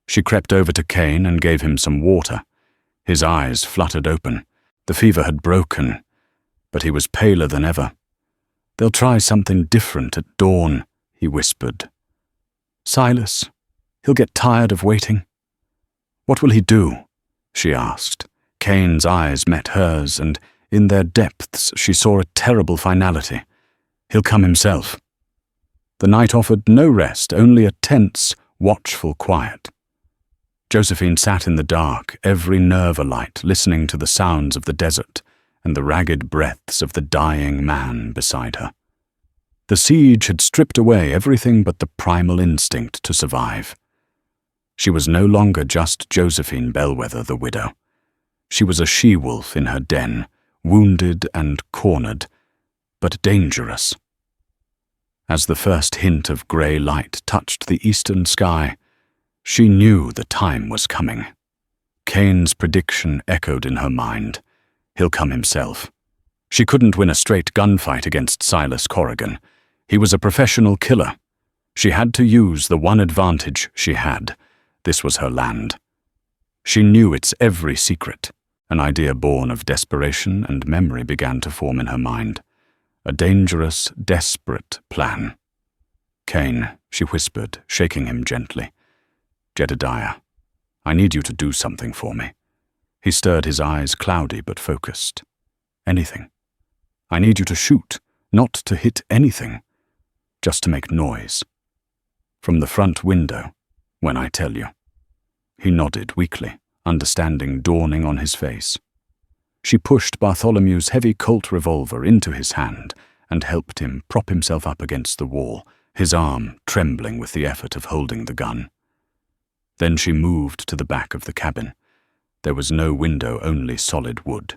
She crept over to Kane and gave him some water. His eyes fluttered open. The fever had broken, but he was paler than ever. "They'll try something different at dawn," he whispered. "Silas, he'll get tired of waiting." "What will he do?" she asked. Kane's eyes met hers, and in their depths she saw a terrible finality. "He'll come himself." The night offered no rest, only a tense, watchful quiet. Josephine sat in the dark, every nerve alight, listening to the sounds of the desert and the ragged breaths of the dying man beside her. The siege had stripped away everything but the primal instinct to survive. She was no longer just Josephine Bellwether, the widow. She was a she-wolf in her den, wounded and cornered, but dangerous. As the first hint of grey light touched the eastern sky, she knew the time was coming. Kane's prediction echoed in her mind. He'll come himself. She couldn't win a straight gunfight against Silas Corrigan. He was a professional killer. She had to use the one advantage she had. This was her land. She knew its every secret. An idea born of desperation and memory began to form in her mind. A dangerous, desperate plan. "Kane," she whispered, shaking him gently. "Jedediah, I need you to do something for me." He stirred, his eyes cloudy but focused. "Anything. I need you to shoot, not to hit anything, just to make noise. From the front window, when I tell you." He nodded weakly, understanding dawning on his face. She pushed Bartholomew's heavy Colt revolver into his hand and helped him prop himself up against the wall, his arm trembling with the effort of holding the gun. Then she moved to the back of the cabin. There was no window, only solid wood.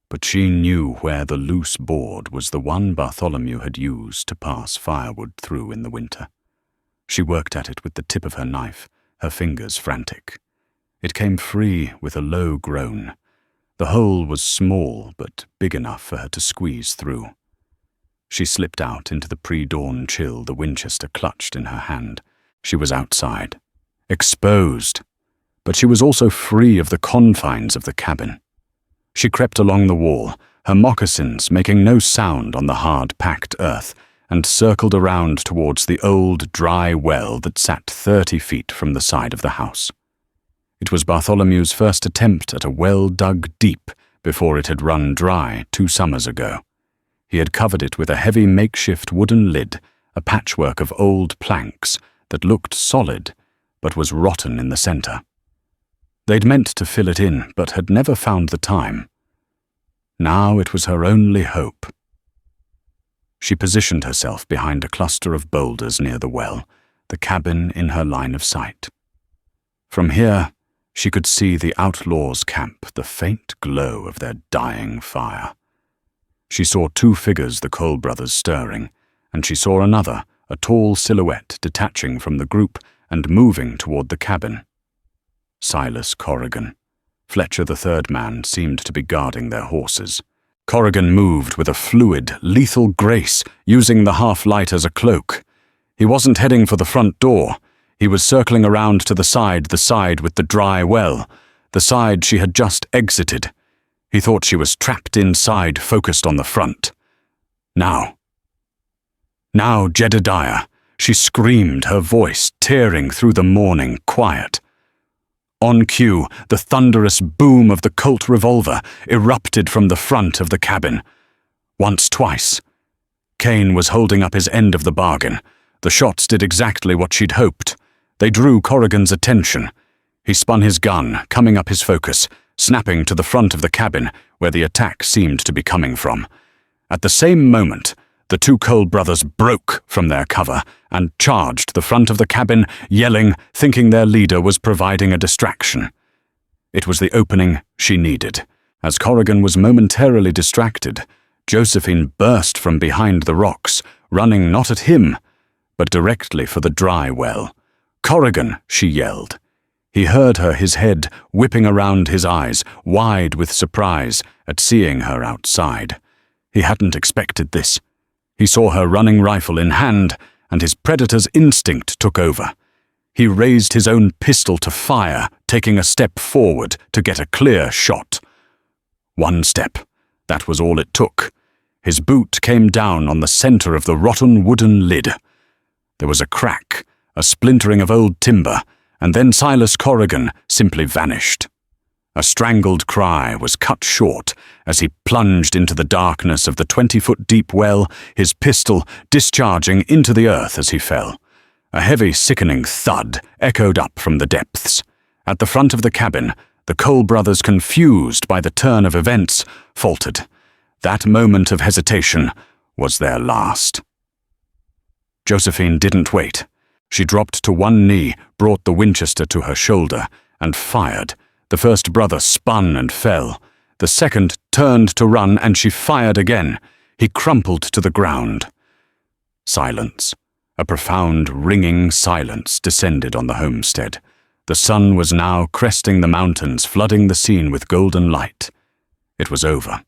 But she knew where the loose board was the one Bartholomew had used to pass firewood through in the winter. She worked at it with the tip of her knife, her fingers frantic. It came free with a low groan. The hole was small, but big enough for her to squeeze through. She slipped out into the pre-dawn chill, the Winchester clutched in her hand. She was outside. Exposed, but she was also free of the confines of the cabin. She crept along the wall, her moccasins making no sound on the hard, packed earth, and circled around towards the old, dry well that sat 30 feet from the side of the house. It was Bartholomew's first attempt at a well dug deep before it had run dry 2 summers ago. He had covered it with a heavy makeshift wooden lid, a patchwork of old planks that looked solid, but was rotten in the center. They'd meant to fill it in, but had never found the time. Now it was her only hope. She positioned herself behind a cluster of boulders near the well, the cabin in her line of sight. From here, she could see the outlaws' camp, the faint glow of their dying fire. She saw two figures the Cole brothers stirring, and she saw another, a tall silhouette detaching from the group and moving toward the cabin. Silas Corrigan. Fletcher, the third man, seemed to be guarding their horses. Corrigan moved with a fluid, lethal grace, using the half-light as a cloak. He wasn't heading for the front door. He was circling around to the side with the dry well, the side she had just exited. He thought she was trapped inside, focused on the front. Now, Jedediah, she screamed, her voice tearing through the morning quiet. On cue, the thunderous boom of the Colt revolver erupted from the front of the cabin. Once, twice. Kane was holding up his end of the bargain. The shots did exactly what she'd hoped. They drew Corrigan's attention. He spun his gun, coming up his focus, snapping to the front of the cabin where the attack seemed to be coming from. At the same moment, the two Cole brothers broke from their cover and charged the front of the cabin, yelling, thinking their leader was providing a distraction. It was the opening she needed. As Corrigan was momentarily distracted, Josephine burst from behind the rocks, running not at him, but directly for the dry well. "Corrigan!" she yelled. He heard her, his head whipping around his eyes, wide with surprise at seeing her outside. He hadn't expected this. He saw her running rifle in hand, and his predator's instinct took over. He raised his own pistol to fire, taking a step forward to get a clear shot. One step. That was all it took. His boot came down on the center of the rotten wooden lid. There was a crack, a splintering of old timber, and then Silas Corrigan simply vanished. A strangled cry was cut short as he plunged into the darkness of the 20-foot-deep well, his pistol discharging into the earth as he fell. A heavy, sickening thud echoed up from the depths. At the front of the cabin, the Cole brothers, confused by the turn of events, faltered. That moment of hesitation was their last. Josephine didn't wait. She dropped to one knee, brought the Winchester to her shoulder, and fired. The first brother spun and fell. The second turned to run, and she fired again. He crumpled to the ground. Silence. A profound, ringing silence descended on the homestead. The sun was now cresting the mountains, flooding the scene with golden light. It was over.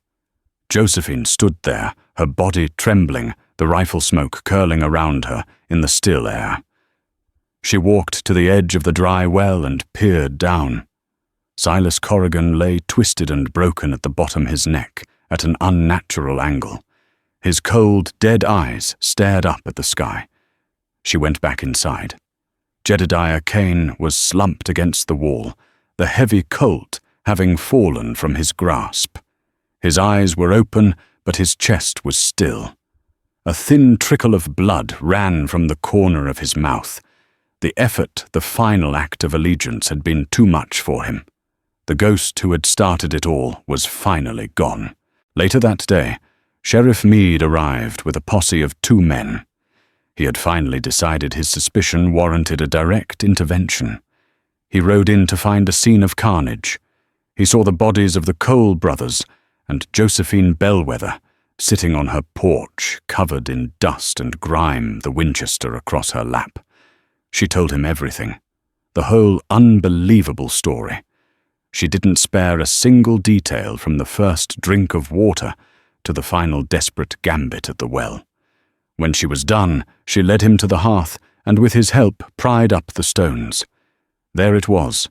Josephine stood there, her body trembling, the rifle smoke curling around her in the still air. She walked to the edge of the dry well and peered down. Silas Corrigan lay twisted and broken at the bottom of his neck, at an unnatural angle. His cold, dead eyes stared up at the sky. She went back inside. Jedediah Kane was slumped against the wall, the heavy Colt having fallen from his grasp. His eyes were open, but his chest was still. A thin trickle of blood ran from the corner of his mouth. The effort, the final act of allegiance, had been too much for him. The ghost who had started it all was finally gone. Later that day, Sheriff Meade arrived with a posse of 2 men. He had finally decided his suspicion warranted a direct intervention. He rode in to find a scene of carnage. He saw the bodies of the Cole brothers and Josephine Bellwether sitting on her porch, covered in dust and grime, the Winchester across her lap. She told him everything, the whole unbelievable story. She didn't spare a single detail from the first drink of water to the final desperate gambit at the well. When she was done, she led him to the hearth and with his help pried up the stones. There it was,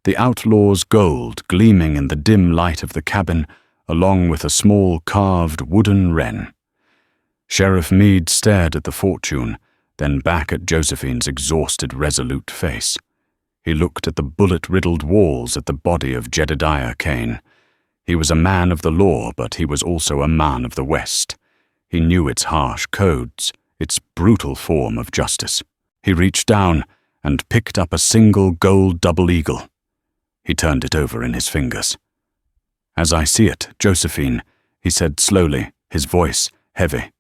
the outlaw's gold gleaming in the dim light of the cabin, along with a small carved wooden wren. Sheriff Meade stared at the fortune, then back at Josephine's exhausted, resolute face. He looked at the bullet-riddled walls at the body of Jedediah Kane. He was a man of the law, but he was also a man of the West. He knew its harsh codes, its brutal form of justice. He reached down and picked up a single gold double eagle. He turned it over in his fingers. "As I see it, Josephine," he said slowly, his voice heavy.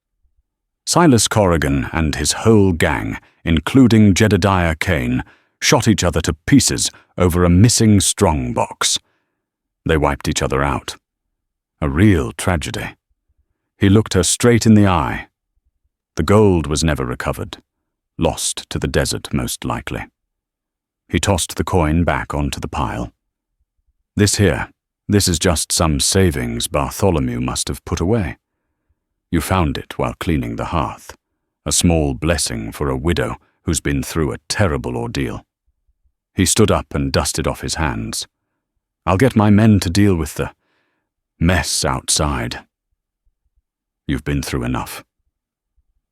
"Silas Corrigan and his whole gang, including Jedediah Kane, shot each other to pieces over a missing strongbox. They wiped each other out. A real tragedy." He looked her straight in the eye. "The gold was never recovered. Lost to the desert, most likely." He tossed the coin back onto the pile. "This is just some savings Bartholomew must have put away. You found it while cleaning the hearth. A small blessing for a widow who's been through a terrible ordeal." He stood up and dusted off his hands. "I'll get my men to deal with the mess outside. You've been through enough."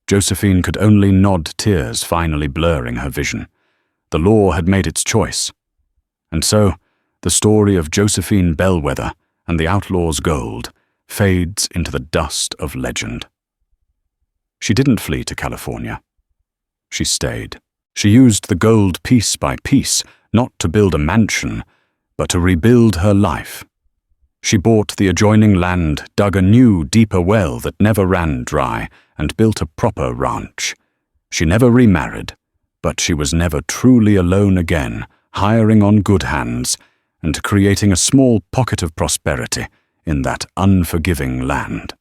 Josephine could only nod, tears finally blurring her vision. The law had made its choice. And so, the story of Josephine Bellwether and the outlaw's gold fades into the dust of legend. She didn't flee to California. She stayed. She used the gold piece by piece, not to build a mansion, but to rebuild her life. She bought the adjoining land, dug a new, deeper well that never ran dry, and built a proper ranch. She never remarried, but she was never truly alone again, hiring on good hands and creating a small pocket of prosperity in that unforgiving land.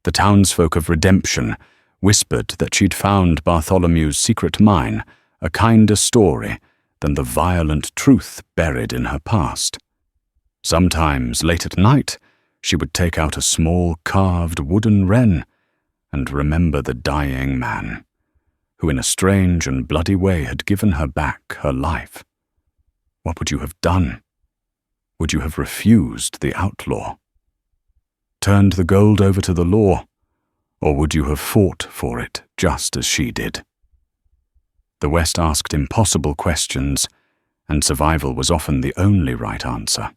The townsfolk of Redemption whispered that she'd found Bartholomew's secret mine, a kinder story than the violent truth buried in her past. Sometimes, late at night, she would take out a small carved wooden wren and remember the dying man, who in a strange and bloody way had given her back her life. What would you have done? Would you have refused the outlaw? Turned the gold over to the law? Or would you have fought for it just as she did? The West asked impossible questions, and survival was often the only right answer.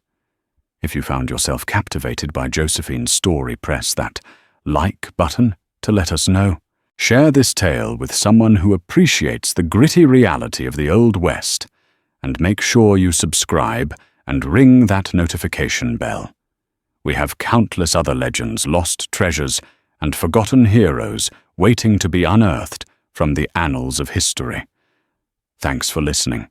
If you found yourself captivated by Josephine's story, press that like button to let us know. Share this tale with someone who appreciates the gritty reality of the Old West, and make sure you subscribe and ring that notification bell. We have countless other legends, lost treasures, and forgotten heroes waiting to be unearthed from the annals of history. Thanks for listening.